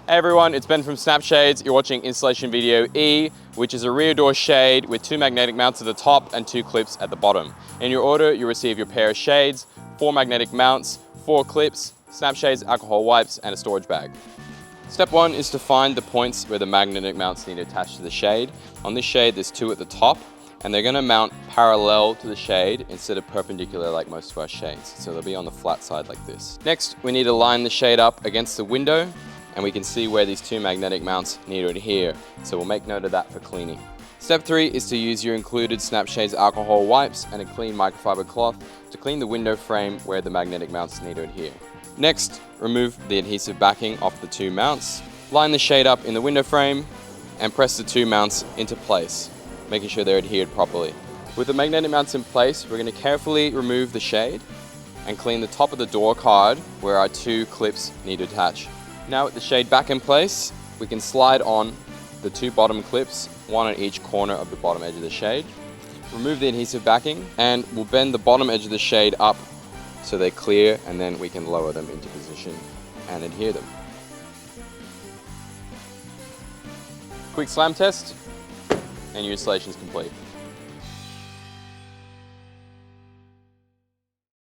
Hey everyone, it's Ben from Snap Shades. You're watching installation video E, which is a rear door shade with 2 magnetic mounts at the top and 2 clips at the bottom. In your order, you'll receive your pair of shades, 4 magnetic mounts, 4 clips, Snap Shades, alcohol wipes, and a storage bag. Step 1 is to find the points where the magnetic mounts need to attach to the shade. On this shade, there's 2 at the top, and they're going to mount parallel to the shade instead of perpendicular like most of our shades. So they'll be on the flat side like this. Next, we need to line the shade up against the window, and we can see where these 2 magnetic mounts need to adhere. So we'll make note of that for cleaning. Step 3 is to use your included Snap Shades alcohol wipes and a clean microfiber cloth to clean the window frame where the magnetic mounts need to adhere. Next, remove the adhesive backing off the 2 mounts. Line the shade up in the window frame and press the 2 mounts into place, making sure they're adhered properly. With the magnetic mounts in place, we're going to carefully remove the shade and clean the top of the door card where our 2 clips need to attach. Now with the shade back in place, we can slide on the 2 bottom clips, 1 on each corner of the bottom edge of the shade. Remove the adhesive backing and we'll bend the bottom edge of the shade up so they're clear, and then we can lower them into position and adhere them. Quick slam test and your installation is complete.